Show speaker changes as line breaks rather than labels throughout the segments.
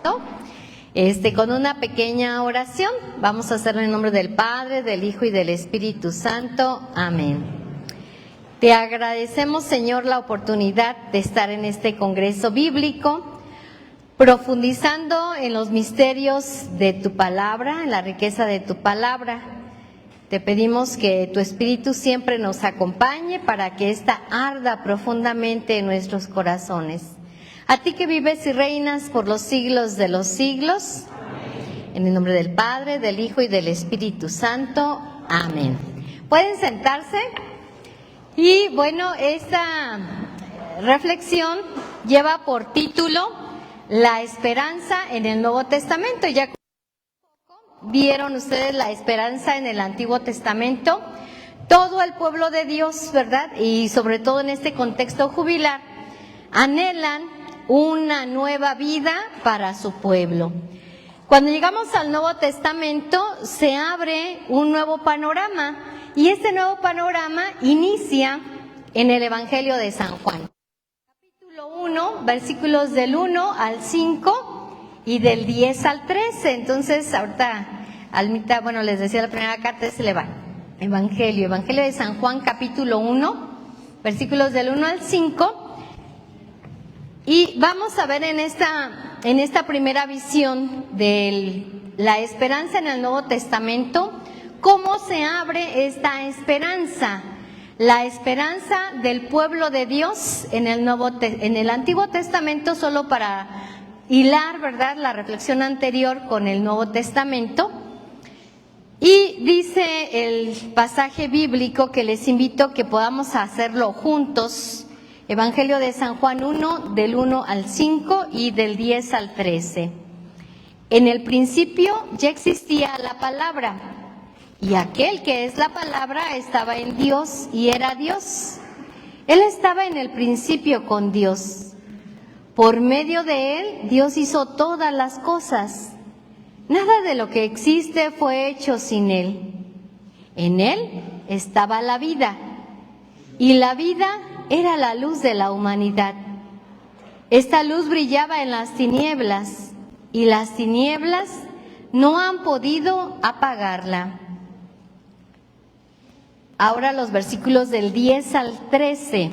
cuarto, con una pequeña oración. Vamos a hacerlo en nombre del Padre, del Hijo y del Espíritu Santo. Amén. Te agradecemos, Señor, la oportunidad de estar en este congreso bíblico, profundizando en los misterios de tu palabra, en la riqueza de tu palabra. Te pedimos que tu Espíritu siempre nos acompañe para que ésta arda profundamente en nuestros corazones. A ti que vives y reinas por los siglos de los siglos. Amén. En el nombre del Padre, del Hijo y del Espíritu Santo. Amén. ¿Pueden sentarse? Y bueno, esta reflexión lleva por título La esperanza en el Nuevo Testamento. Ya vieron ustedes la esperanza en el Antiguo Testamento. Todo el pueblo de Dios, ¿verdad? Y sobre todo en este contexto jubilar, anhelan una nueva vida para su pueblo. Cuando llegamos al Nuevo Testamento, se abre un nuevo panorama, y este nuevo panorama inicia en el Evangelio de San Juan. 1, versículos del 1 al 5 y del 10 al 13. Entonces, ahorita, Almita, bueno, les decía la primera carta, se le va. Evangelio de San Juan, capítulo 1, versículos del 1 al 5. Y vamos a ver en esta primera visión de la esperanza en el Nuevo Testamento, cómo se abre esta esperanza. La esperanza del pueblo de Dios en el Antiguo Testamento, solo para hilar, ¿verdad?, la reflexión anterior con el Nuevo Testamento. Y dice el pasaje bíblico que les invito que podamos hacerlo juntos. Evangelio de San Juan 1, del 1 al 5 y del 10 al 13. En el principio ya existía la palabra. Y aquel que es la palabra estaba en Dios y era Dios. Él estaba en el principio con Dios. Por medio de él, Dios hizo todas las cosas. Nada de lo que existe fue hecho sin él. En él estaba la vida, y la vida era la luz de la humanidad. Esta luz brillaba en las tinieblas, y las tinieblas no han podido apagarla. Ahora los versículos del 10 al 13.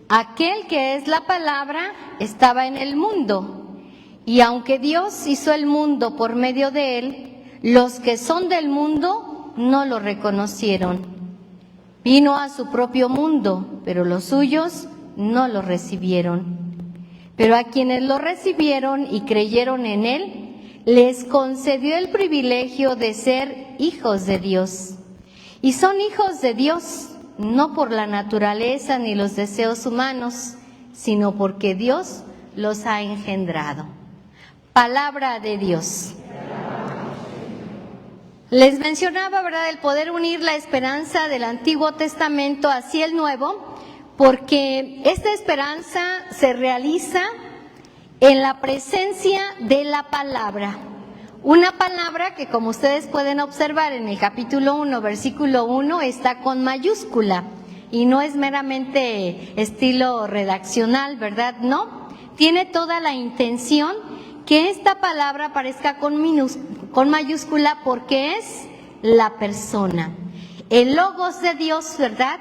Aquel que es la palabra estaba en el mundo, y aunque Dios hizo el mundo por medio de él, los que son del mundo no lo reconocieron. Vino a su propio mundo, pero los suyos no lo recibieron. Pero a quienes lo recibieron y creyeron en él, les concedió el privilegio de ser hijos de Dios. Y son hijos de Dios, no por la naturaleza ni los deseos humanos, sino porque Dios los ha engendrado. Palabra de Dios. Les mencionaba, ¿verdad?, el poder unir la esperanza del Antiguo Testamento hacia el Nuevo, porque esta esperanza se realiza en la presencia de la palabra. Una palabra que, como ustedes pueden observar en el capítulo 1, versículo 1, está con mayúscula y no es meramente estilo redaccional, ¿verdad? No, tiene toda la intención que esta palabra aparezca con mayúscula porque es la persona. El logos de Dios, ¿verdad?,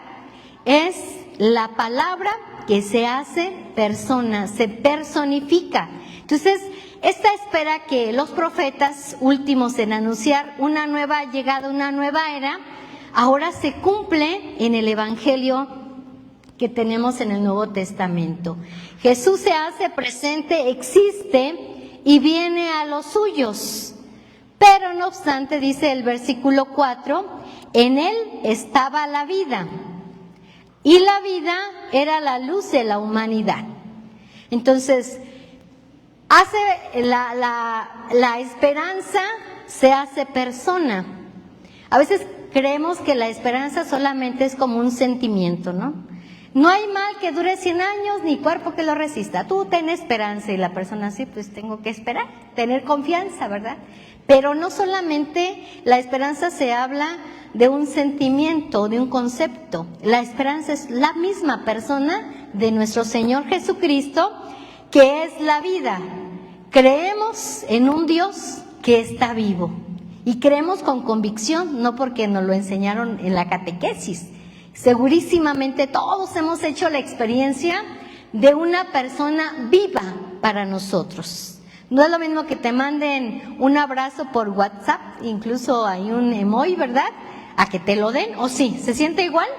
es la palabra que se hace persona, se personifica. Entonces, esta espera que los profetas últimos en anunciar una nueva llegada, una nueva era, ahora se cumple en el Evangelio que tenemos en el Nuevo Testamento. Jesús se hace presente, existe y viene a los suyos. Pero no obstante, dice el versículo 4, en él estaba la vida, y la vida era la luz de la humanidad. Entonces, la esperanza se hace persona. A veces creemos que la esperanza solamente es como un sentimiento, ¿no? No hay mal que dure 100 años, ni cuerpo que lo resista. Tú ten esperanza, y la persona así, pues tengo que esperar, tener confianza, ¿verdad? Pero no solamente la esperanza se habla de un sentimiento, de un concepto. La esperanza es la misma persona de nuestro Señor Jesucristo, que es la vida, Creemos en un Dios que está vivo y creemos con convicción, no porque nos lo enseñaron en la catequesis. Segurísimamente todos hemos hecho la experiencia de una persona viva para nosotros. No es lo mismo que te manden un abrazo por WhatsApp, incluso hay un emoji, ¿verdad? A que te lo den, ¿o sí? ¿Se siente igual?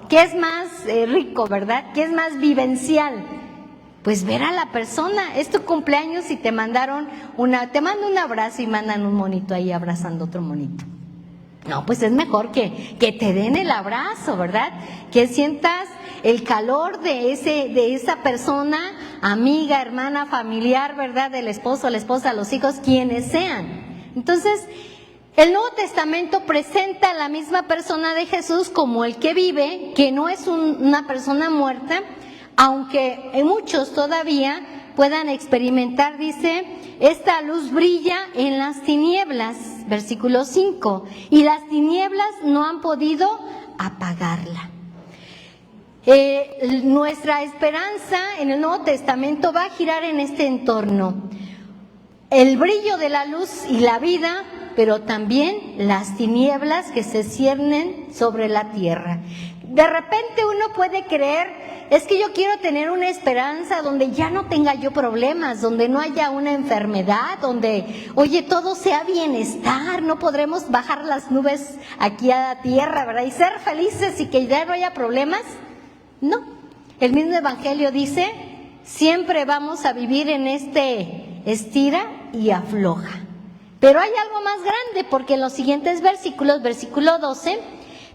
¿Qué es más rico, verdad? ¿Qué es más vivencial? Pues ver a la persona. Es tu cumpleaños y te mandaron te mandan un abrazo y mandan un monito ahí abrazando otro monito. No, pues es mejor que te den el abrazo, ¿verdad? Que sientas el calor de esa persona, amiga, hermana, familiar, ¿verdad? Del esposo, la esposa, los hijos, quienes sean. Entonces, el Nuevo Testamento presenta a la misma persona de Jesús como el que vive, que no es una persona muerta, aunque muchos todavía puedan experimentar, dice, esta luz brilla en las tinieblas, versículo 5, y las tinieblas no han podido apagarla. Nuestra esperanza en el Nuevo Testamento va a girar en este entorno. El brillo de la luz y la vida, pero también las tinieblas que se ciernen sobre la tierra. De repente uno puede creer, es que yo quiero tener una esperanza donde ya no tenga yo problemas, donde no haya una enfermedad, donde, oye, todo sea bienestar, no podremos bajar las nubes aquí a la tierra, ¿verdad? Y ser felices y que ya no haya problemas. No, el mismo Evangelio dice, siempre vamos a vivir en este estira y afloja. Pero hay algo más grande, porque en los siguientes versículos, versículo 12,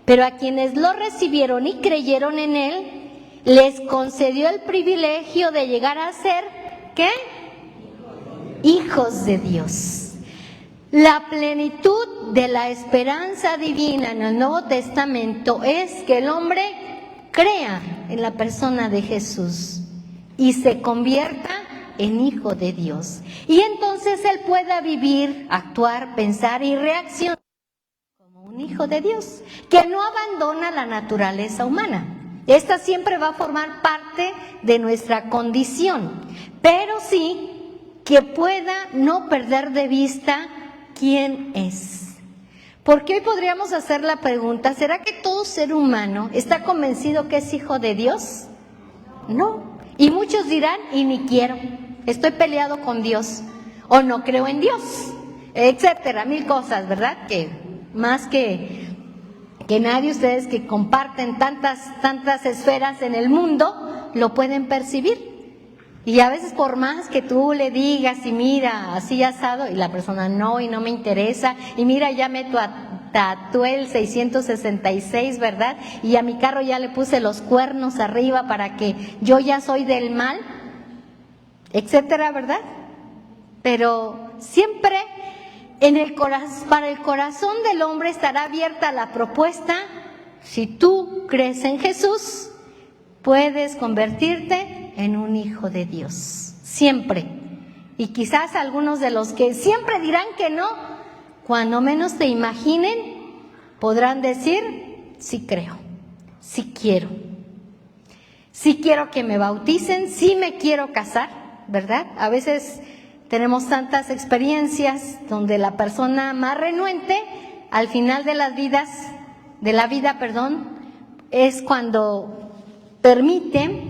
pero a quienes lo recibieron y creyeron en él, les concedió el privilegio de llegar a ser, ¿qué? Hijos de Dios. La plenitud de la esperanza divina en el Nuevo Testamento es que el hombre crea en la persona de Jesús y se convierta en hijo de Dios. Y entonces él pueda vivir, actuar, pensar y reaccionar como un hijo de Dios, que no abandona la naturaleza humana. Esta siempre va a formar parte de nuestra condición, pero sí que pueda no perder de vista quién es. Porque hoy podríamos hacer la pregunta, ¿será que todo ser humano está convencido que es hijo de Dios? No. Y muchos dirán, y ni quiero, estoy peleado con Dios, o no creo en Dios, etcétera, mil cosas, ¿verdad? Que más que nadie, ustedes que comparten tantas esferas en el mundo, lo pueden percibir. Y a veces por más que tú le digas, y mira, así asado, y la persona no, y no me interesa, y mira, ya me tatué el 666, ¿verdad? Y a mi carro ya le puse los cuernos arriba para que yo ya soy del mal, etcétera, ¿verdad? Pero siempre para el corazón del hombre estará abierta la propuesta, si tú crees en Jesús, puedes convertirte en un hijo de Dios, siempre. Y quizás algunos de los que siempre dirán que no, cuando menos te imaginen, podrán decir, sí creo, sí quiero que me bauticen, sí me quiero casar, ¿verdad? A veces tenemos tantas experiencias donde la persona más renuente, al final de la vida, es cuando permite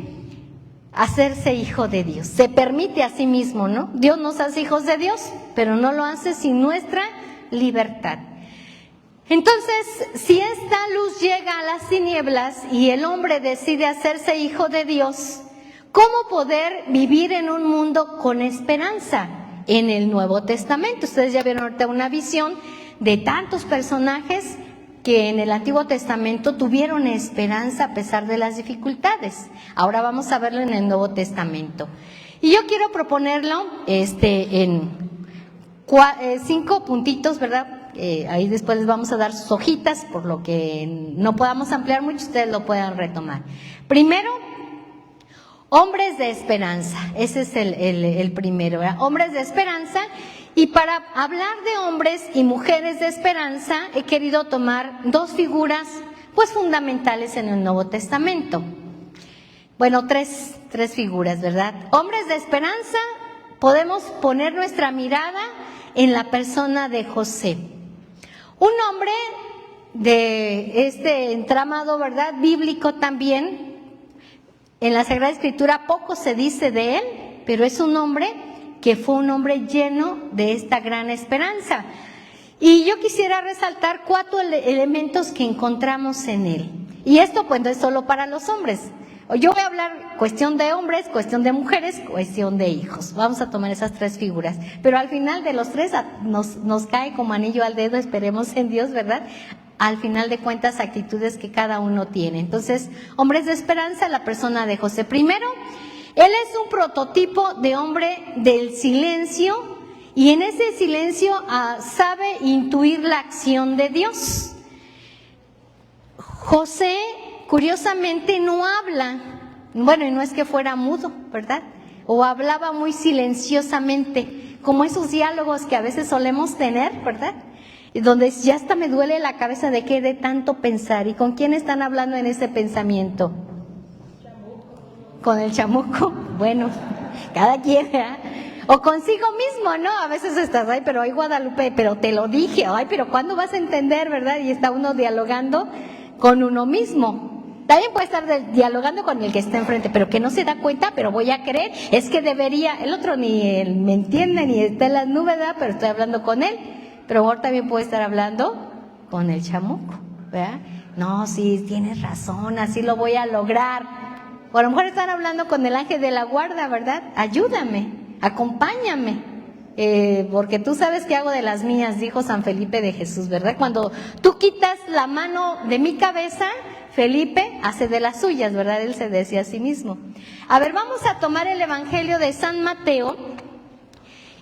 hacerse hijo de Dios. Se permite a sí mismo, ¿no? Dios nos hace hijos de Dios, pero no lo hace sin nuestra libertad. Entonces, si esta luz llega a las tinieblas y el hombre decide hacerse hijo de Dios, ¿cómo poder vivir en un mundo con esperanza? En el Nuevo Testamento, ustedes ya vieron ahorita una visión de tantos personajes que en el Antiguo Testamento tuvieron esperanza a pesar de las dificultades. Ahora vamos a verlo en el Nuevo Testamento. Y yo quiero proponerlo en 5 puntitos, ¿verdad? Ahí después les vamos a dar sus hojitas, por lo que no podamos ampliar mucho, ustedes lo puedan retomar. Primero, hombres de esperanza. Ese es el primero, ¿verdad? Hombres de esperanza. Y para hablar de hombres y mujeres de esperanza, he querido tomar 2 figuras, pues fundamentales en el Nuevo Testamento. Bueno, tres figuras, ¿verdad? Hombres de esperanza, podemos poner nuestra mirada en la persona de José. Un hombre de este entramado, ¿verdad?, bíblico también. En la Sagrada Escritura poco se dice de él, pero es un hombre que fue un hombre lleno de esta gran esperanza. Y yo quisiera resaltar 4 elementos que encontramos en él. Y esto pues no es solo para los hombres. Yo voy a hablar cuestión de hombres, cuestión de mujeres, cuestión de hijos. Vamos a tomar esas 3 figuras. Pero al final de los 3 nos cae como anillo al dedo, esperemos en Dios, ¿verdad?, al final de cuentas, actitudes que cada uno tiene. Entonces, hombres de esperanza, la persona de José. Primero, él es un prototipo de hombre del silencio, y en ese silencio sabe intuir la acción de Dios. José, curiosamente, no habla. Bueno, y no es que fuera mudo, ¿verdad? O hablaba muy silenciosamente, como esos diálogos que a veces solemos tener, ¿verdad?, donde ya hasta me duele la cabeza de qué de tanto pensar. ¿Y con quién están hablando en ese pensamiento? Con el chamuco. Bueno, cada quien, ¿eh? O consigo mismo, ¿no? A veces estás, ay, pero ay, Guadalupe, pero te lo dije, ay, pero ¿cuándo vas a entender, verdad? Y está uno dialogando con uno mismo. También puede estar dialogando con el que está enfrente, pero que no se da cuenta, pero voy a creer, es que debería, el otro ni me entiende, ni está en las nubes, ¿verdad?, pero estoy hablando con él. Pero ahora también puede estar hablando con el chamuco, ¿verdad? No, sí, tienes razón, así lo voy a lograr. O a lo mejor están hablando con el ángel de la guarda, ¿verdad? Ayúdame, acompáñame, porque tú sabes que hago de las mías, dijo San Felipe de Jesús, ¿verdad? Cuando tú quitas la mano de mi cabeza, Felipe hace de las suyas, ¿verdad? Él se decía a sí mismo. A ver, vamos a tomar el Evangelio de San Mateo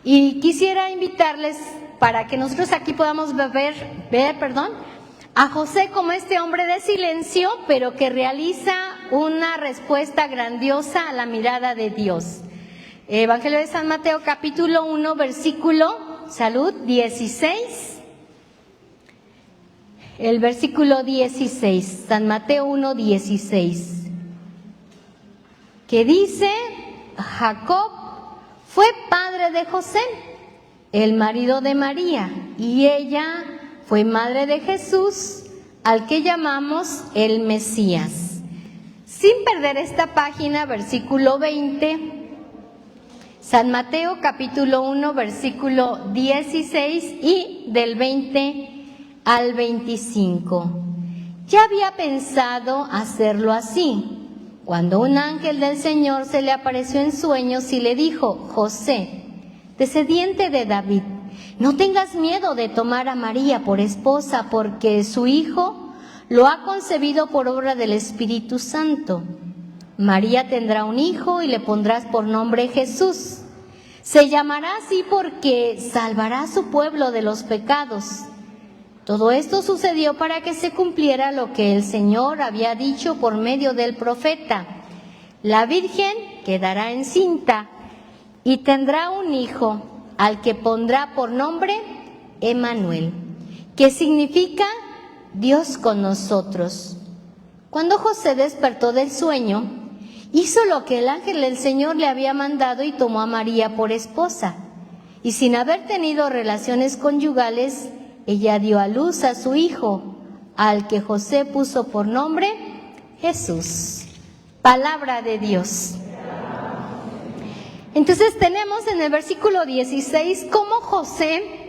y quisiera invitarles para que nosotros aquí podamos ver, a José como este hombre de silencio, pero que realiza una respuesta grandiosa a la mirada de Dios. Evangelio de San Mateo, capítulo 1, versículo, salud, 16. El versículo 16, San Mateo 1, 16, que dice: Jacob fue padre de José, el marido de María, y ella fue madre de Jesús, al que llamamos el Mesías. Sin perder esta página, versículo 20, San Mateo capítulo 1, versículo 16 y del 20 al 25. Ya había pensado hacerlo así, cuando un ángel del Señor se le apareció en sueños y le dijo: José, descendiente de David, no tengas miedo de tomar a María por esposa, porque su hijo lo ha concebido por obra del Espíritu Santo. María tendrá un hijo y le pondrás por nombre Jesús. Se llamará así porque salvará a su pueblo de los pecados. Todo esto sucedió para que se cumpliera lo que el Señor había dicho por medio del profeta: la Virgen quedará encinta y tendrá un hijo, al que pondrá por nombre Emmanuel, que significa Dios con nosotros. Cuando José despertó del sueño, hizo lo que el ángel del Señor le había mandado y tomó a María por esposa. Y sin haber tenido relaciones conyugales, ella dio a luz a su hijo, al que José puso por nombre Jesús. Palabra de Dios. Entonces tenemos en el versículo 16 cómo José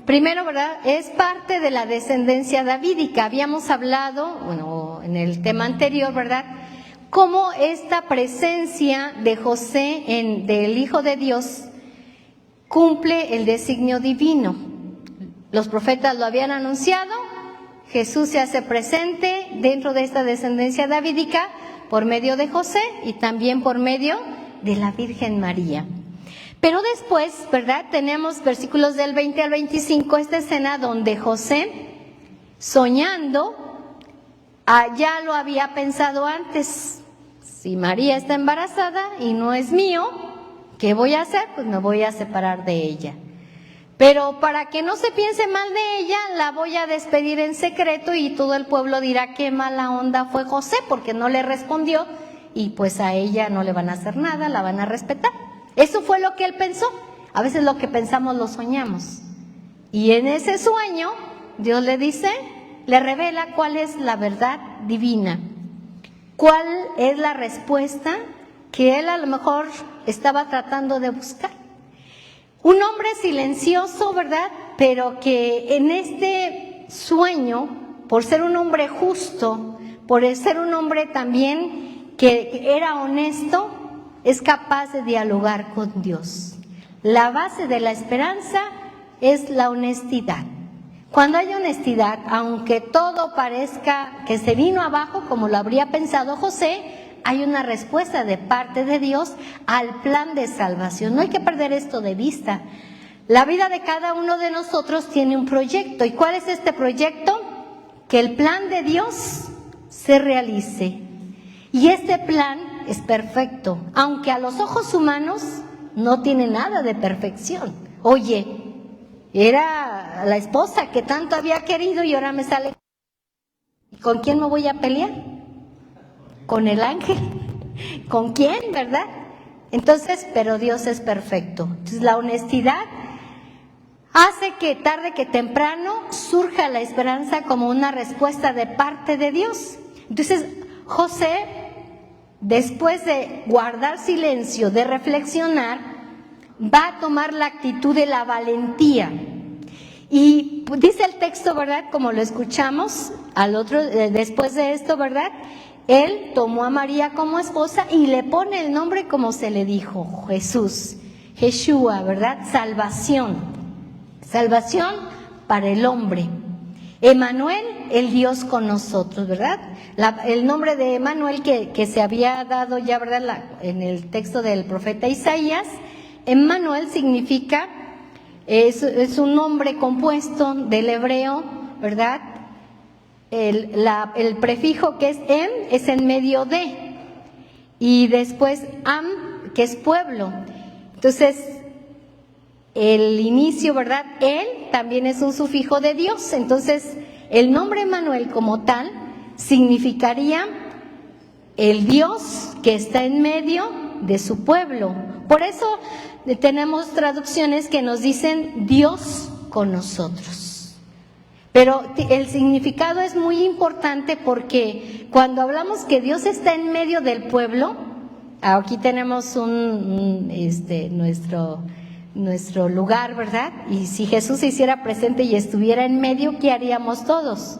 primero, ¿verdad?, es parte de la descendencia davídica. Habíamos hablado, bueno, en el tema anterior, ¿verdad?, cómo esta presencia de José, del Hijo de Dios, cumple el designio divino. Los profetas lo habían anunciado, Jesús se hace presente dentro de esta descendencia davídica por medio de José y también por medio de la Virgen María. Pero después, ¿verdad?, tenemos versículos del 20 al 25, esta escena donde José, soñando, ya lo había pensado antes: si María está embarazada y no es mío, ¿qué voy a hacer? Pues me voy a separar de ella. Pero para que no se piense mal de ella, la voy a despedir en secreto y todo el pueblo dirá: qué mala onda fue José, porque no le respondió y pues a ella no le van a hacer nada, la van a respetar. Eso fue lo que él pensó. A veces lo que pensamos lo soñamos. Y en ese sueño, Dios le dice, le revela cuál es la verdad divina, cuál es la respuesta que él a lo mejor estaba tratando de buscar. Un hombre silencioso, ¿verdad? Pero que en este sueño, por ser un hombre justo, por ser un hombre también que era honesto, es capaz de dialogar con Dios. La base de la esperanza es la honestidad. Cuando hay honestidad, aunque todo parezca que se vino abajo, como lo habría pensado José, hay una respuesta de parte de Dios al plan de salvación. No hay que perder esto de vista. La vida de cada uno de nosotros tiene un proyecto. ¿Y cuál es este proyecto? Que el plan de Dios se realice. Y este plan es perfecto, aunque a los ojos humanos no tiene nada de perfección. Oye, era la esposa que tanto había querido y ahora me sale. ¿Con quién me voy a pelear? Con el ángel. ¿Con quién, verdad? Entonces, pero Dios es perfecto. Entonces, la honestidad hace que tarde que temprano surja la esperanza como una respuesta de parte de Dios. Entonces, José, después de guardar silencio, de reflexionar, va a tomar la actitud de la valentía. Y dice el texto, ¿verdad? Como lo escuchamos después de esto, ¿verdad? Él tomó a María como esposa y le pone el nombre como se le dijo, Jesús, Yeshua, ¿verdad? Salvación para el hombre. Emmanuel, el Dios con nosotros, ¿verdad? El nombre de Emmanuel que se había dado ya, ¿verdad? En el texto del profeta Isaías, Emmanuel significa, es un nombre compuesto del hebreo, ¿verdad? El prefijo que es em es en medio de, y después am, que es pueblo. Entonces, el inicio, ¿verdad? Él también es un sufijo de Dios. Entonces, el nombre Emmanuel como tal significaría el Dios que está en medio de su pueblo. Por eso tenemos traducciones que nos dicen Dios con nosotros. Pero el significado es muy importante porque cuando hablamos que Dios está en medio del pueblo, aquí tenemos nuestro lugar, ¿verdad? Y si Jesús se hiciera presente y estuviera en medio, ¿qué haríamos todos?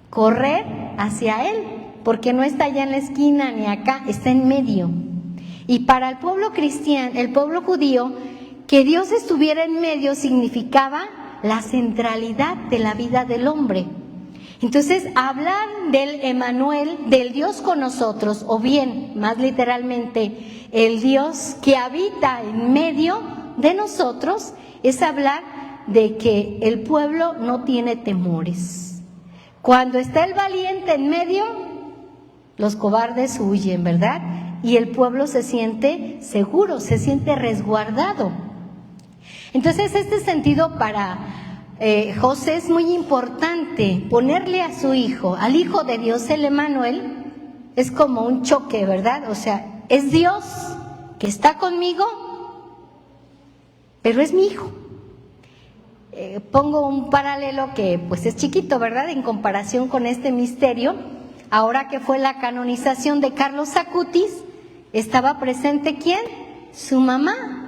Correr hacia Él, porque no está allá en la esquina ni acá, está en medio. Y para el pueblo cristiano, el pueblo judío, que Dios estuviera en medio significaba la centralidad de la vida del hombre. Entonces, hablar del Emmanuel, del Dios con nosotros, o bien, más literalmente, el Dios que habita en medio de nosotros, es hablar de que el pueblo no tiene temores. Cuando está el valiente en medio, los cobardes huyen, ¿verdad? Y el pueblo se siente seguro, se siente resguardado. Entonces, este sentido para José es muy importante. Ponerle a su hijo, al Hijo de Dios, el Emmanuel, es como un choque, ¿verdad? O sea, es Dios que está conmigo, pero es mi hijo. Pongo un paralelo que pues es chiquito, ¿verdad? En comparación con este misterio. Ahora que fue la canonización de Carlos Acutis, ¿estaba presente quién? Su mamá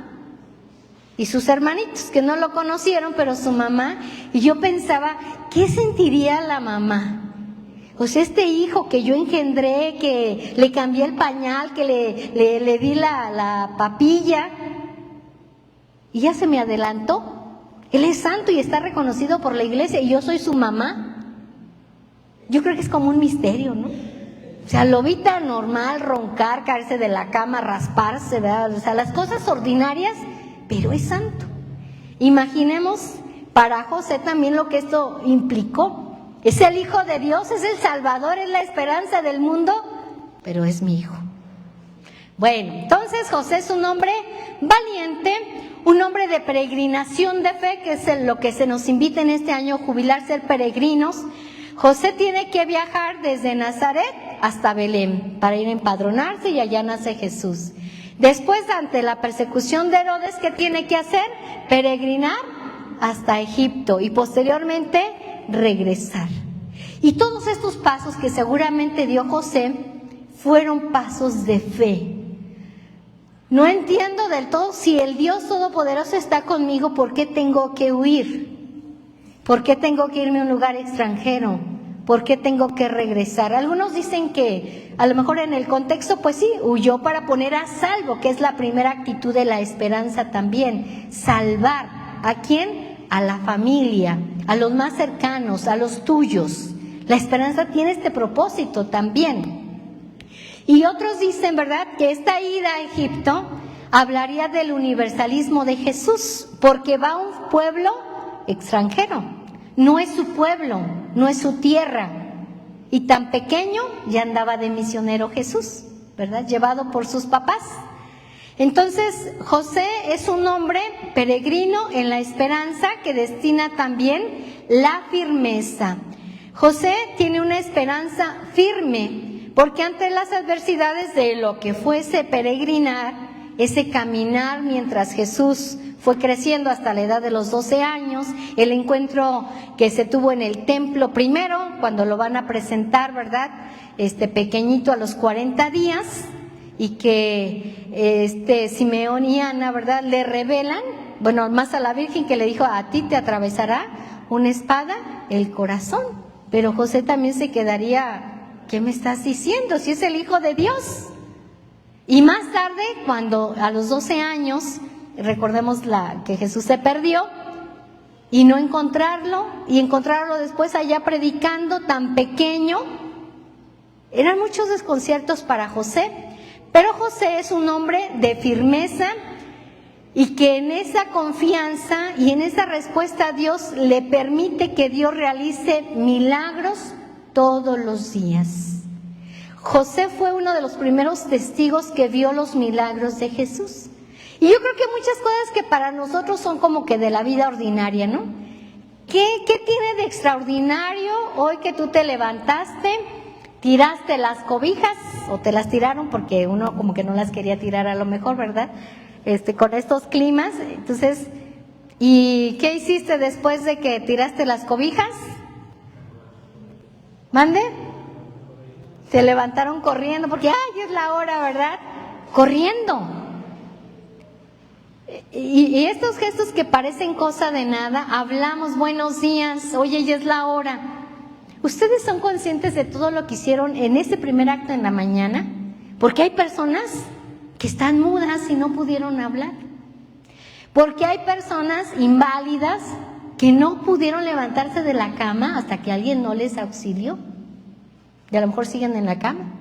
y sus hermanitos, que no lo conocieron, pero su mamá. Y yo pensaba, ¿qué sentiría la mamá? O sea, este hijo que yo engendré, que le cambié el pañal, que le di la papilla, y ya se me adelantó. Él es santo y está reconocido por la iglesia, y yo soy su mamá. Yo creo que es como un misterio, ¿no? O sea, lo vi tan normal, roncar, caerse de la cama, rasparse, ¿verdad? O sea, las cosas ordinarias, pero es santo. Imaginemos para José también lo que esto implicó. Es el Hijo de Dios, es el Salvador, es la esperanza del mundo, pero es mi hijo. Bueno, entonces José es un hombre valiente, un hombre de peregrinación de fe, que es lo que se nos invita en este año, jubilar, ser peregrinos. José tiene que viajar desde Nazaret hasta Belén para ir a empadronarse y allá nace Jesús. Después, ante la persecución de Herodes, ¿qué tiene que hacer? Peregrinar hasta Egipto y posteriormente regresar. Y todos estos pasos que seguramente dio José fueron pasos de fe. No entiendo del todo, si el Dios Todopoderoso está conmigo, ¿por qué tengo que huir? ¿Por qué tengo que irme a un lugar extranjero? ¿Por qué tengo que regresar? Algunos dicen que a lo mejor en el contexto, pues sí, huyó para poner a salvo, que es la primera actitud de la esperanza también. Salvar. ¿A quién? A la familia, a los más cercanos, a los tuyos. La esperanza tiene este propósito también. Y otros dicen, ¿verdad?, que esta ida a Egipto hablaría del universalismo de Jesús, porque va a un pueblo extranjero. No es su pueblo, no es su tierra. Y tan pequeño ya andaba de misionero Jesús, ¿verdad?, llevado por sus papás. Entonces, José es un hombre peregrino en la esperanza que destina también la firmeza. José tiene una esperanza firme, porque ante las adversidades de lo que fuese peregrinar, ese caminar mientras Jesús fue creciendo hasta la edad de los 12 años, el encuentro que se tuvo en el templo primero, cuando lo van a presentar, ¿verdad?, pequeñito a los 40 días, y que Simeón y Ana, ¿verdad?, le revelan, bueno, más a la Virgen, que le dijo: a ti te atravesará una espada el corazón. Pero José también se quedaría: ¿qué me estás diciendo? Si es el Hijo de Dios. Y más tarde, cuando a los 12 años, recordemos que Jesús se perdió, y no encontrarlo, y encontrarlo después allá predicando tan pequeño, eran muchos desconciertos para José. Pero José es un hombre de firmeza, y que en esa confianza y en esa respuesta a Dios le permite que Dios realice milagros todos los días. José fue uno de los primeros testigos que vio los milagros de Jesús. Y yo creo que muchas cosas que para nosotros son como que de la vida ordinaria, ¿no? ¿Qué tiene de extraordinario hoy que tú te levantaste, tiraste las cobijas, o te las tiraron porque uno como que no las quería tirar a lo mejor, ¿verdad?, con estos climas? Entonces, ¿y qué hiciste después de que tiraste las cobijas? ¿Mande? Se levantaron corriendo porque ¡ay, es la hora!, ¿verdad? Corriendo. Y estos gestos que parecen cosa de nada, hablamos buenos días, oye, ya es la hora. ¿Ustedes son conscientes de todo lo que hicieron en ese primer acto en la mañana? Porque hay personas que están mudas y no pudieron hablar. Porque hay personas inválidas que no pudieron levantarse de la cama hasta que alguien no les auxilió. Y a lo mejor siguen en la cama.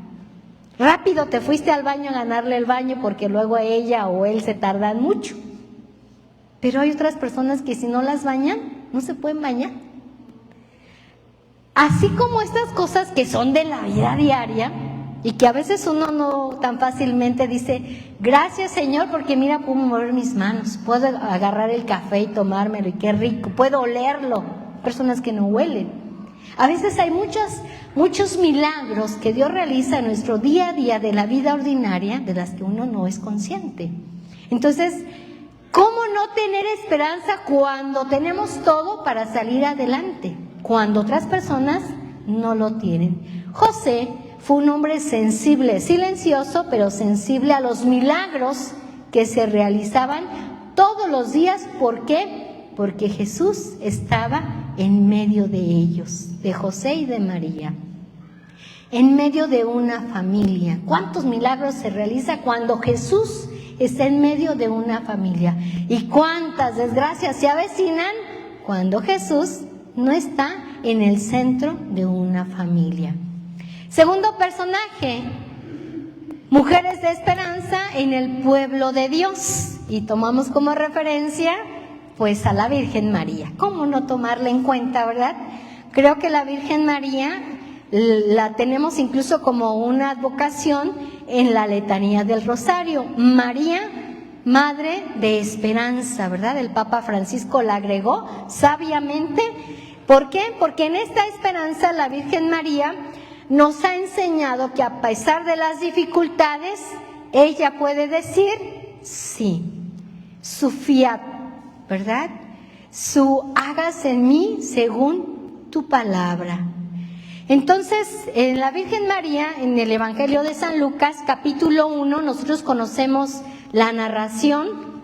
Rápido te fuiste al baño a ganarle el baño porque luego ella o él se tardan mucho. Pero hay otras personas que si no las bañan, no se pueden bañar. Así como estas cosas que son de la vida diaria y que a veces uno no tan fácilmente dice: gracias, Señor, porque mira, puedo mover mis manos, puedo agarrar el café y tomármelo y qué rico, puedo olerlo. Personas que no huelen. A veces hay muchos milagros que Dios realiza en nuestro día a día de la vida ordinaria, de las que uno no es consciente. Entonces, ¿cómo no tener esperanza cuando tenemos todo para salir adelante? Cuando otras personas no lo tienen. José fue un hombre sensible, silencioso, pero sensible a los milagros que se realizaban todos los días. ¿Por qué? Porque Jesús estaba en medio de ellos, de José y de María. En medio de una familia. ¿Cuántos milagros se realiza cuando Jesús está en medio de una familia? ¿Y cuántas desgracias se avecinan cuando Jesús no está en el centro de una familia? Segundo personaje, mujeres de esperanza en el pueblo de Dios. Y tomamos como referencia pues a la Virgen María. ¿Cómo no tomarla en cuenta, verdad? Creo que la Virgen María la tenemos incluso como una advocación en la letanía del Rosario. María, Madre de Esperanza, ¿verdad? El Papa Francisco la agregó sabiamente. ¿Por qué? Porque en esta esperanza la Virgen María nos ha enseñado que a pesar de las dificultades, ella puede decir sí. Su fiat, ¿verdad? Su hágase en mí según tu palabra. Entonces, en la Virgen María, en el Evangelio de San Lucas, capítulo 1, nosotros conocemos la narración.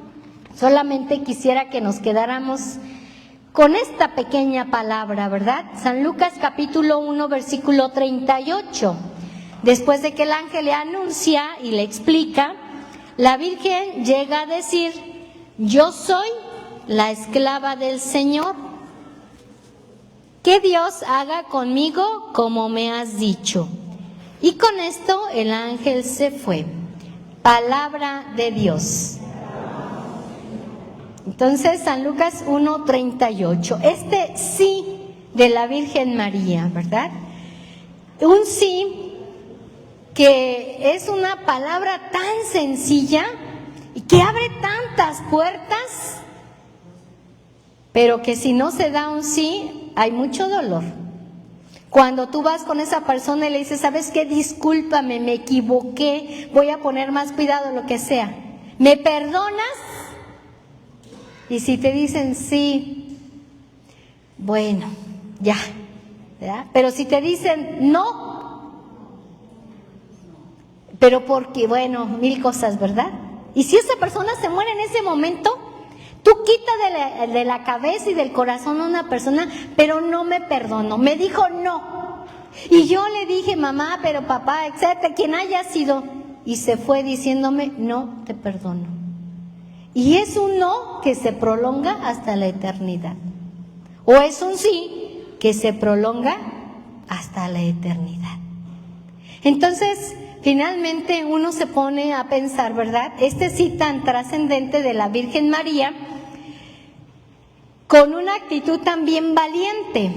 Solamente quisiera que nos quedáramos con esta pequeña palabra, ¿verdad? San Lucas capítulo 1, versículo 38. Después de que el ángel le anuncia y le explica, la Virgen llega a decir: yo soy la esclava del Señor. Que Dios haga conmigo como me has dicho. Y con esto el ángel se fue. Palabra de Dios. Entonces, San Lucas 1:38, este sí de la Virgen María, ¿verdad? Un sí que es una palabra tan sencilla y que abre tantas puertas, pero que si no se da un sí, hay mucho dolor. Cuando tú vas con esa persona y le dices: ¿sabes qué? Discúlpame, me equivoqué, voy a poner más cuidado, lo que sea. ¿Me perdonas? Y si te dicen sí, bueno, ya, ¿verdad? Pero si te dicen no, pero porque, bueno, mil cosas, ¿verdad? Y si esa persona se muere en ese momento, tú quitas de la cabeza y del corazón a una persona: pero no me perdonó, me dijo no. Y yo le dije: mamá, pero papá, etcétera, quien haya sido, y se fue diciéndome: no te perdono. Y es un no que se prolonga hasta la eternidad. O es un sí que se prolonga hasta la eternidad. Entonces, finalmente uno se pone a pensar, ¿verdad? Este sí tan trascendente de la Virgen María, con una actitud también valiente.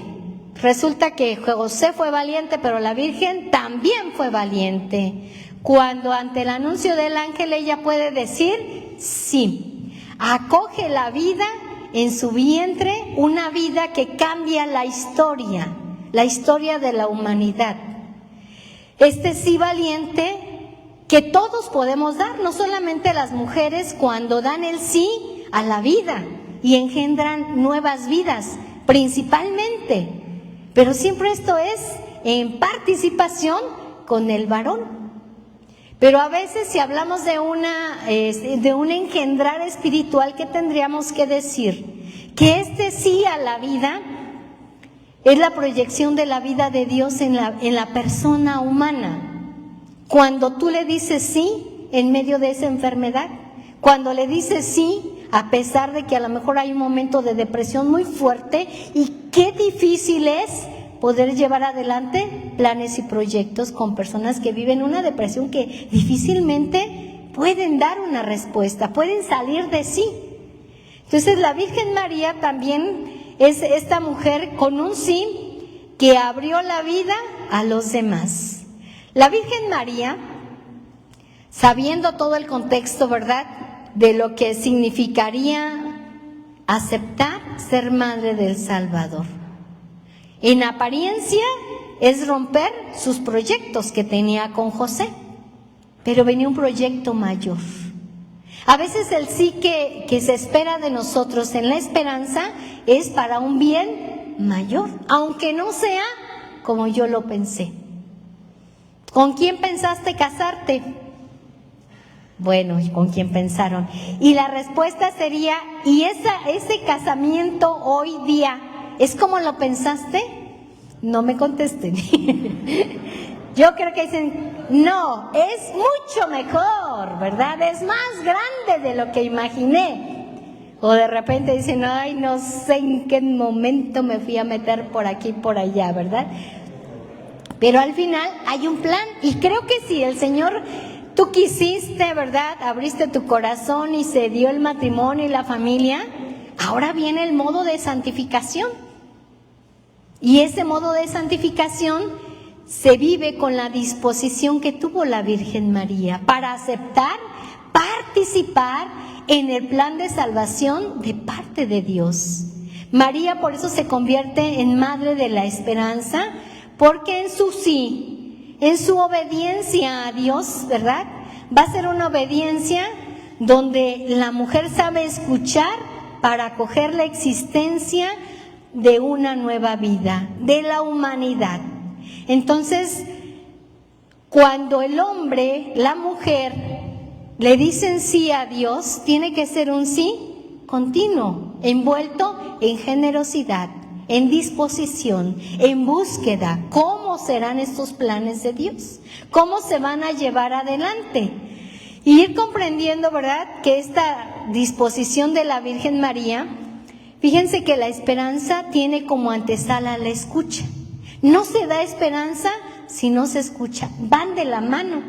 Resulta que José fue valiente, pero la Virgen también fue valiente. Cuando ante el anuncio del ángel ella puede decir sí, acoge la vida en su vientre, una vida que cambia la historia de la humanidad. Este sí valiente que todos podemos dar, no solamente las mujeres cuando dan el sí a la vida y engendran nuevas vidas, principalmente, pero siempre esto es en participación con el varón. Pero a veces si hablamos de un engendrar espiritual, ¿qué tendríamos que decir? Que este sí a la vida es la proyección de la vida de Dios en la persona humana. Cuando tú le dices sí en medio de esa enfermedad, cuando le dices sí a pesar de que a lo mejor hay un momento de depresión muy fuerte, y qué difícil es poder llevar adelante planes y proyectos con personas que viven una depresión que difícilmente pueden dar una respuesta, pueden salir de sí. Entonces la Virgen María también es esta mujer con un sí que abrió la vida a los demás. La Virgen María, sabiendo todo el contexto, ¿verdad?, de lo que significaría aceptar ser madre del Salvador. En apariencia es romper sus proyectos que tenía con José, pero venía un proyecto mayor. A veces el sí que se espera de nosotros en la esperanza es para un bien mayor, aunque no sea como yo lo pensé. ¿Con quién pensaste casarte? Bueno, ¿con quién pensaron? Y la respuesta sería: ¿y ese casamiento hoy día es como lo pensaste? No me contesten. Yo creo que dicen: no, es mucho mejor, ¿verdad? Es más grande de lo que imaginé. O de repente dicen: ay, no sé en qué momento me fui a meter por aquí, por allá, ¿verdad? Pero al final hay un plan, y creo que si el Señor, tú quisiste, ¿verdad?, abriste tu corazón y se dio el matrimonio y la familia, ahora viene el modo de santificación. Y ese modo de santificación se vive con la disposición que tuvo la Virgen María para aceptar, participar en el plan de salvación de parte de Dios. María por eso se convierte en madre de la esperanza, porque en su sí en su obediencia a Dios, ¿verdad? Va a ser una obediencia donde la mujer sabe escuchar para acoger la existencia de una nueva vida, de la humanidad. Entonces, cuando el hombre, la mujer, le dicen sí a Dios, tiene que ser un sí continuo, envuelto en generosidad, en disposición, en búsqueda. ¿Cómo serán estos planes de Dios? ¿Cómo se van a llevar adelante? Y ir comprendiendo, ¿verdad?, que esta disposición de la Virgen María, fíjense que la esperanza tiene como antesala la escucha. No se da esperanza si no se escucha, van de la mano.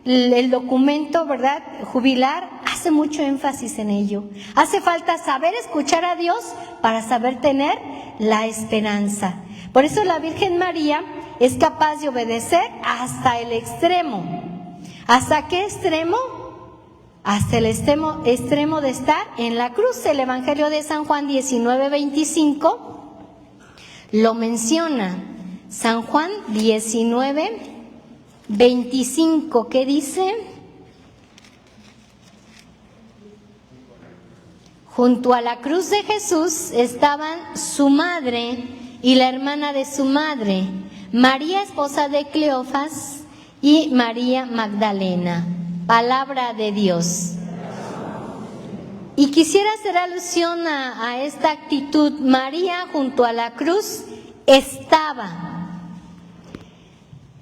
El documento, ¿verdad?, jubilar hace mucho énfasis en ello. Hace falta saber escuchar a Dios para saber tener la esperanza. Por eso la Virgen María es capaz de obedecer hasta el extremo. ¿Hasta qué extremo? Hasta el extremo de estar en la cruz. El Evangelio de San Juan 19:25 lo menciona. San Juan 19:25, ¿qué dice? Junto a la cruz de Jesús estaban su madre y la hermana de su madre, María, esposa de Cleofas, y María Magdalena. Palabra de Dios. Y quisiera hacer alusión a esta actitud. María junto a la cruz estaba.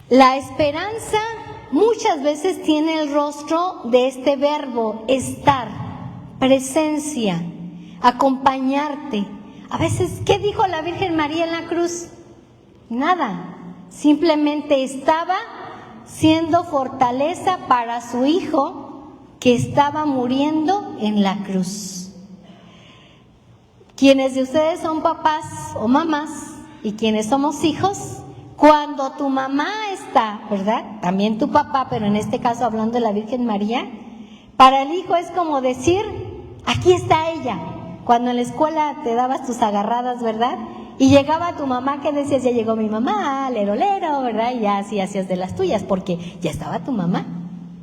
La esperanza muchas veces tiene el rostro de este verbo, estar, presencia, acompañarte. A veces, ¿qué dijo la Virgen María en la cruz? Nada, simplemente estaba siendo fortaleza para su hijo que estaba muriendo en la cruz. Quienes de ustedes son papás o mamás y quienes somos hijos, cuando tu mamá está, ¿verdad?, también tu papá, pero en este caso hablando de la Virgen María, para el hijo es como decir, aquí está ella. Cuando en la escuela te dabas tus agarradas, ¿verdad?, y llegaba tu mamá, que decías, ya llegó mi mamá, lero, lero, ¿verdad? Y ya así hacías de las tuyas, porque ya estaba tu mamá.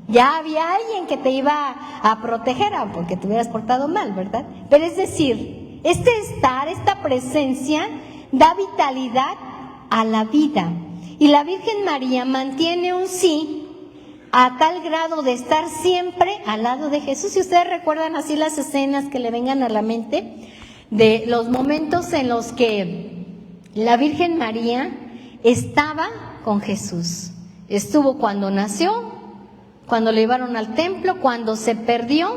Ya había alguien que te iba a proteger, porque te hubieras portado mal, ¿verdad? Pero es decir, este estar, esta presencia, da vitalidad a la vida. Y la Virgen María mantiene un sí a tal grado de estar siempre al lado de Jesús. Si ustedes recuerdan así las escenas que le vengan a la mente, de los momentos en los que la Virgen María estaba con Jesús. Estuvo cuando nació, cuando le llevaron al templo, cuando se perdió.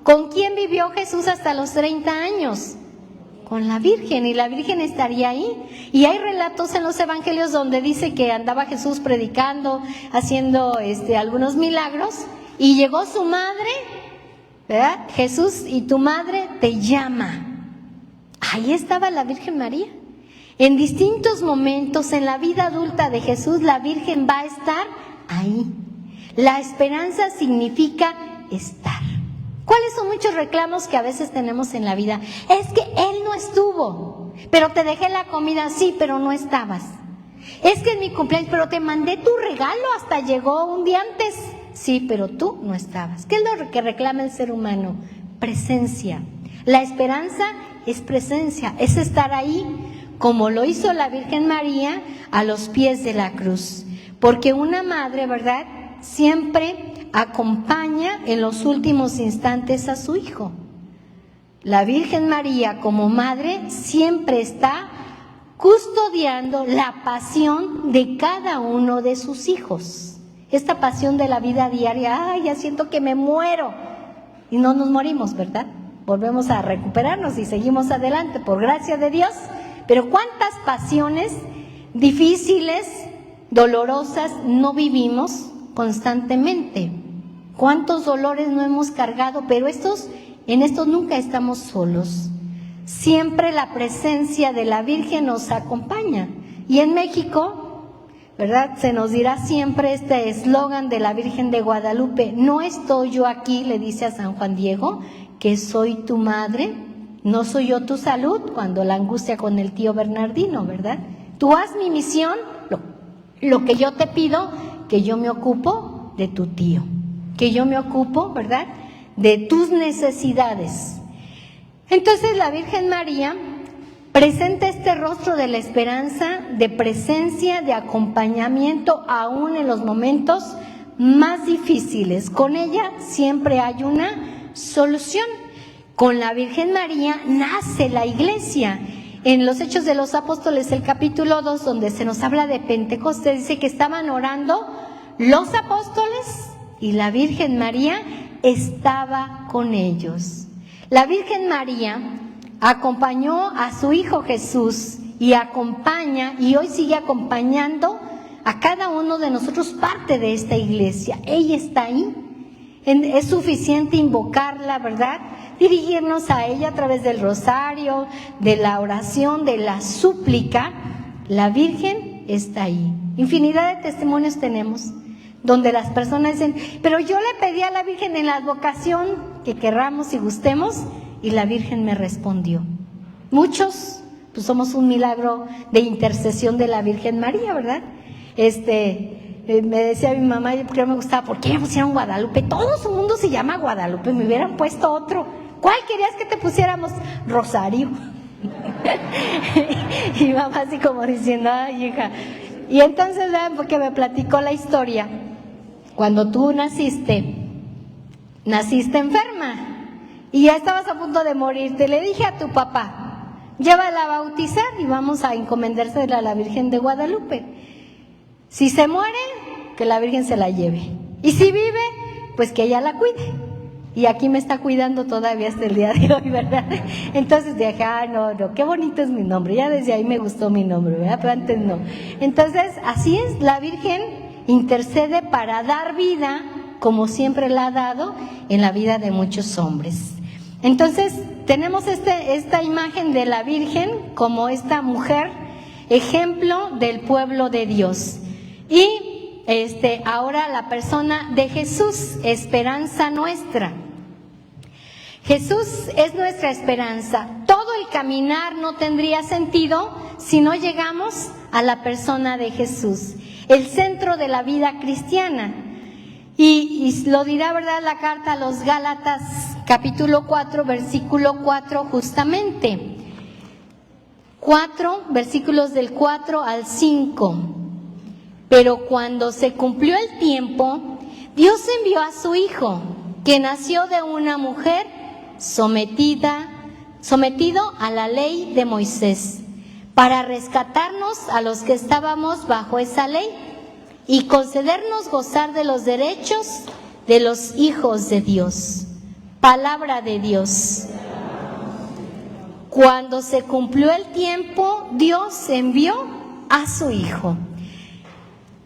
¿Con quién vivió Jesús hasta los 30 años? Con la Virgen, y la Virgen estaría ahí. Y hay relatos en los evangelios donde dice que andaba Jesús predicando, haciendo algunos milagros, y llegó su madre, ¿verdad? Jesús, y tu madre te llama. Ahí estaba la Virgen María. En distintos momentos en la vida adulta de Jesús, la Virgen va a estar ahí. La esperanza significa estar. ¿Cuáles son muchos reclamos que a veces tenemos en la vida? Es que Él no estuvo, pero te dejé la comida, sí, pero no estabas. Es que en mi cumpleaños, pero te mandé tu regalo, hasta llegó un día antes. Sí, pero tú no estabas. ¿Qué es lo que reclama el ser humano? Presencia. La esperanza es presencia, es estar ahí, como lo hizo la Virgen María a los pies de la cruz. Porque una madre, ¿verdad?, siempre acompaña en los últimos instantes a su hijo. La Virgen María como madre siempre está custodiando la pasión de cada uno de sus hijos. Esta pasión de la vida diaria, ay, ya siento que me muero. Y no nos morimos, ¿verdad? Volvemos a recuperarnos y seguimos adelante, por gracia de Dios. Pero cuántas pasiones difíciles, dolorosas, no vivimos constantemente. Cuántos dolores no hemos cargado, pero en estos nunca estamos solos. Siempre la presencia de la Virgen nos acompaña. Y en México, ¿verdad?, se nos dirá siempre este eslogan de la Virgen de Guadalupe: no estoy yo aquí, le dice a San Juan Diego, que soy tu madre, no soy yo tu salud, cuando la angustia con el tío Bernardino, ¿verdad? Tú haz mi misión, lo que yo te pido, que yo me ocupo de tu tío, que yo me ocupo, ¿verdad?, de tus necesidades. Entonces la Virgen María presenta este rostro de la esperanza, de presencia, de acompañamiento, aún en los momentos más difíciles. Con ella siempre hay una solución. Con la Virgen María nace la Iglesia. En los Hechos de los Apóstoles, el capítulo 2, donde se nos habla de Pentecostés, dice que estaban orando los apóstoles y la Virgen María estaba con ellos. La Virgen María acompañó a su Hijo Jesús y acompaña, y hoy sigue acompañando a cada uno de nosotros, parte de esta iglesia. Ella está ahí. Es suficiente invocarla, ¿verdad?, dirigirnos a ella a través del rosario, de la oración, de la súplica. La Virgen está ahí. Infinidad de testimonios tenemos donde las personas dicen, pero yo le pedí a la Virgen en la advocación que querramos y gustemos, y la Virgen me respondió. Muchos, pues somos un milagro de intercesión de la Virgen María, ¿verdad? Me decía mi mamá, porque no me gustaba, ¿por qué me pusieron Guadalupe? Todo su mundo se llama Guadalupe, me hubieran puesto otro. ¿Cuál querías que te pusiéramos? Rosario. Y mamá así como diciendo, ay, hija. Y entonces, vean, porque me platicó la historia. Cuando tú naciste enferma y ya estabas a punto de morirte. Le dije a tu papá, llévala a bautizar y vamos a encomendársela a la Virgen de Guadalupe. Si se muere, que la Virgen se la lleve. Y si vive, pues que ella la cuide. Y aquí me está cuidando todavía hasta el día de hoy, ¿verdad? Entonces dije, no, qué bonito es mi nombre. Ya desde ahí me gustó mi nombre, ¿verdad? Pero antes no. Entonces, así es, la Virgen intercede para dar vida, como siempre la ha dado, en la vida de muchos hombres. Entonces, tenemos esta imagen de la Virgen como esta mujer, ejemplo del pueblo de Dios. Y ahora la persona de Jesús, esperanza nuestra. Jesús es nuestra esperanza. Todo el caminar no tendría sentido si no llegamos a la persona de Jesús, el centro de la vida cristiana. Y lo dirá, ¿verdad?, la carta a los Gálatas, capítulo 4, versículo 4, justamente. 4, versículos del 4 al 5. Pero cuando se cumplió el tiempo, Dios envió a su Hijo, que nació de una mujer sometido a la ley de Moisés, para rescatarnos a los que estábamos bajo esa ley y concedernos gozar de los derechos de los hijos de Dios. Palabra de Dios. Cuando se cumplió el tiempo, Dios envió a su Hijo.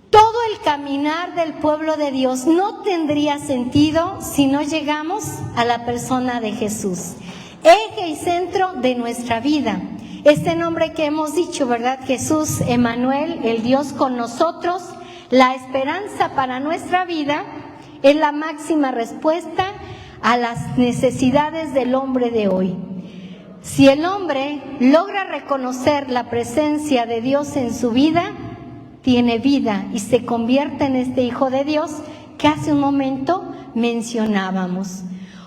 Todo el caminar del pueblo de Dios no tendría sentido si no llegamos a la persona de Jesús, eje y centro de nuestra vida. Este nombre que hemos dicho, ¿verdad? Jesús, Emmanuel, el Dios con nosotros, la esperanza para nuestra vida, es la máxima respuesta a las necesidades del hombre de hoy. Si el hombre logra reconocer la presencia de Dios en su vida, tiene vida y se convierte en este Hijo de Dios que hace un momento mencionábamos.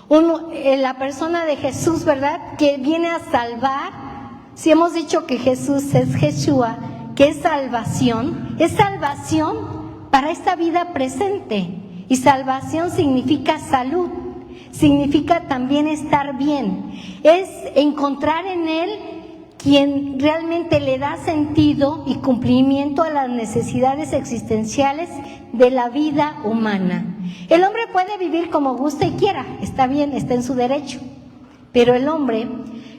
La persona de Jesús, ¿verdad?, que viene a salvar. Si hemos dicho que Jesús es Yeshua, que es salvación para esta vida presente. Y salvación significa salud, significa también estar bien. Es encontrar en Él quien realmente le da sentido y cumplimiento a las necesidades existenciales de la vida humana. El hombre puede vivir como gusta y quiera, está bien, está en su derecho, pero el hombre,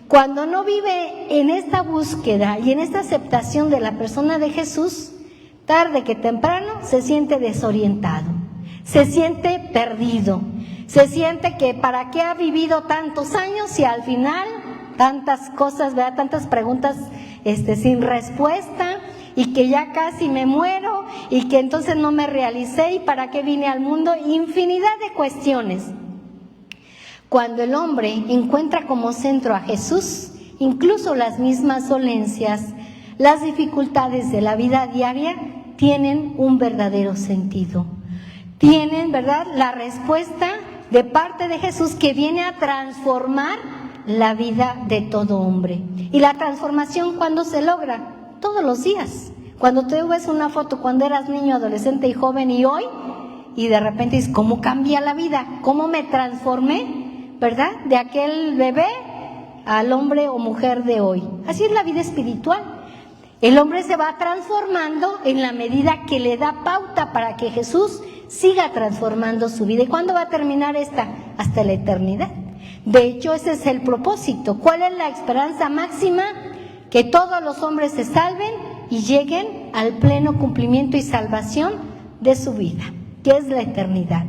cuando no vive en esta búsqueda y en esta aceptación de la persona de Jesús, tarde que temprano se siente desorientado, se siente perdido, se siente que para qué ha vivido tantos años y al final tantas cosas, ¿verdad?, tantas preguntas sin respuesta, y que ya casi me muero y que entonces no me realicé y para qué vine al mundo, infinidad de cuestiones. Cuando el hombre encuentra como centro a Jesús, incluso las mismas dolencias, las dificultades de la vida diaria tienen un verdadero sentido. Tienen, ¿verdad?, la respuesta de parte de Jesús que viene a transformar la vida de todo hombre. Y la transformación, ¿cuándo se logra? Todos los días. Cuando tú ves una foto cuando eras niño, adolescente y joven y hoy, y de repente dices, ¿cómo cambia la vida? ¿Cómo me transformé? ¿Verdad? De aquel bebé al hombre o mujer de hoy. Así es la vida espiritual. El hombre se va transformando en la medida que le da pauta para que Jesús siga transformando su vida. ¿Y cuándo va a terminar esta? Hasta la eternidad. De hecho, ese es el propósito. ¿Cuál es la esperanza máxima? Que todos los hombres se salven y lleguen al pleno cumplimiento y salvación de su vida, que es la eternidad.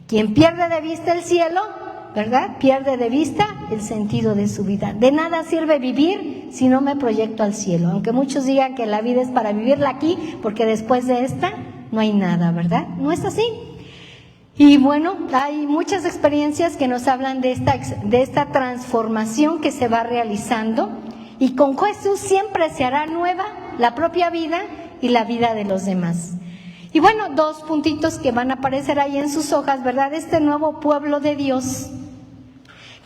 Quien pierde de vista el cielo, ¿verdad?, pierde de vista el sentido de su vida. De nada sirve vivir si no me proyecto al cielo, aunque muchos digan que la vida es para vivirla aquí, porque después de esta no hay nada, ¿verdad? No es así. Y bueno, hay muchas experiencias que nos hablan de esta transformación que se va realizando, y con Jesús siempre se hará nueva la propia vida y la vida de los demás. Y bueno, 2 puntitos que van a aparecer ahí en sus hojas, ¿verdad? Este nuevo pueblo de Dios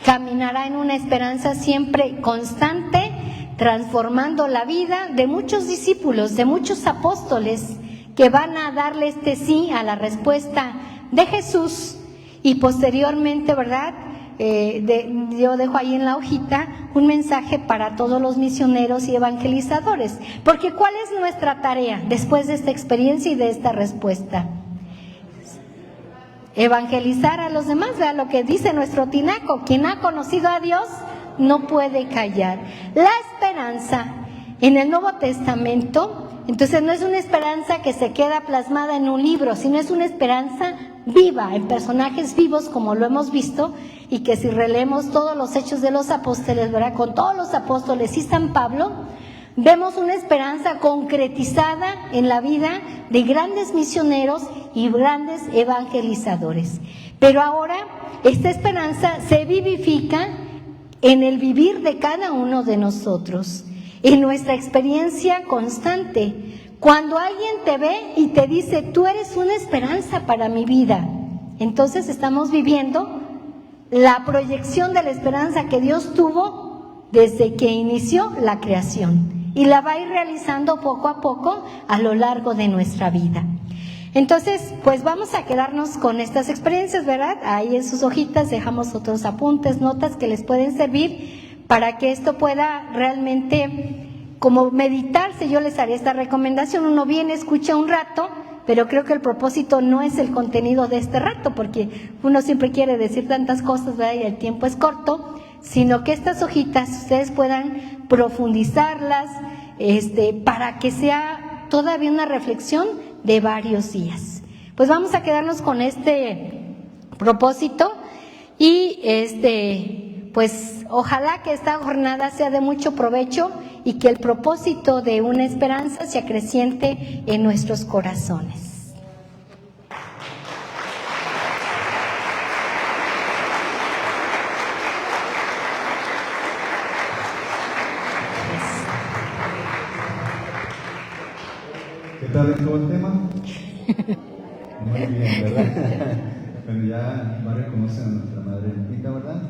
caminará en una esperanza siempre constante, transformando la vida de muchos discípulos, de muchos apóstoles, que van a darle este sí a la respuesta de Jesús. Y posteriormente, ¿verdad?, yo dejo ahí en la hojita un mensaje para todos los misioneros y evangelizadores, porque ¿cuál es nuestra tarea después de esta experiencia y de esta respuesta? Evangelizar a los demás, ¿verdad? Lo que dice nuestro tinaco: quien ha conocido a Dios no puede callar. La esperanza en el Nuevo Testamento, entonces, no es una esperanza que se queda plasmada en un libro, sino es una esperanza viva, en personajes vivos, como lo hemos visto, y que si releemos todos los hechos de los apóstoles, ¿verdad?, con todos los apóstoles y San Pablo, vemos una esperanza concretizada en la vida de grandes misioneros y grandes evangelizadores. Pero ahora esta esperanza se vivifica en el vivir de cada uno de nosotros, en nuestra experiencia constante. Cuando alguien te ve y te dice, tú eres una esperanza para mi vida, entonces estamos viviendo la proyección de la esperanza que Dios tuvo desde que inició la creación, y la va a ir realizando poco a poco a lo largo de nuestra vida. Entonces, pues vamos a quedarnos con estas experiencias, ¿verdad? Ahí en sus hojitas dejamos otros apuntes, notas que les pueden servir para que esto pueda realmente como meditarse. Yo les haría esta recomendación: uno viene, escucha un rato, pero creo que el propósito no es el contenido de este rato, porque uno siempre quiere decir tantas cosas, ¿verdad?, y el tiempo es corto, sino que estas hojitas ustedes puedan profundizarlas, para que sea todavía una reflexión de varios días. Pues vamos a quedarnos con este propósito y pues ojalá que esta jornada sea de mucho provecho y que el propósito de una esperanza se acreciente en nuestros corazones.
¿Qué tal estuvo el tema? Muy bien, ¿verdad? Bueno, ya varios conocen a nuestra madre Lupita, ¿verdad?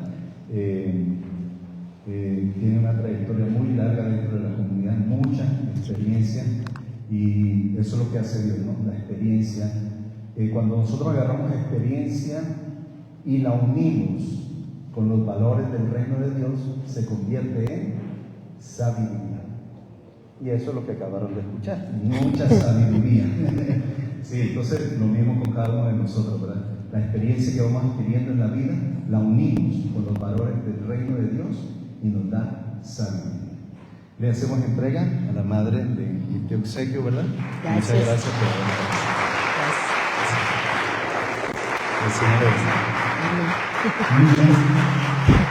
Tiene una trayectoria muy larga dentro de la comunidad, mucha experiencia, y eso es lo que hace Dios, ¿no? La experiencia. Cuando nosotros agarramos experiencia y la unimos con los valores del reino de Dios, se convierte en sabiduría. Y eso es lo que acabaron de escuchar. Mucha sabiduría. Sí, entonces lo mismo con cada uno de nosotros, ¿verdad? La experiencia que vamos adquiriendo en la vida, la unimos con los valores del reino de Dios y nos da sabiduría. Le hacemos entrega a la madre de este obsequio, ¿verdad?
Gracias.
Muchas gracias por venir.
Gracias.
El Señor es.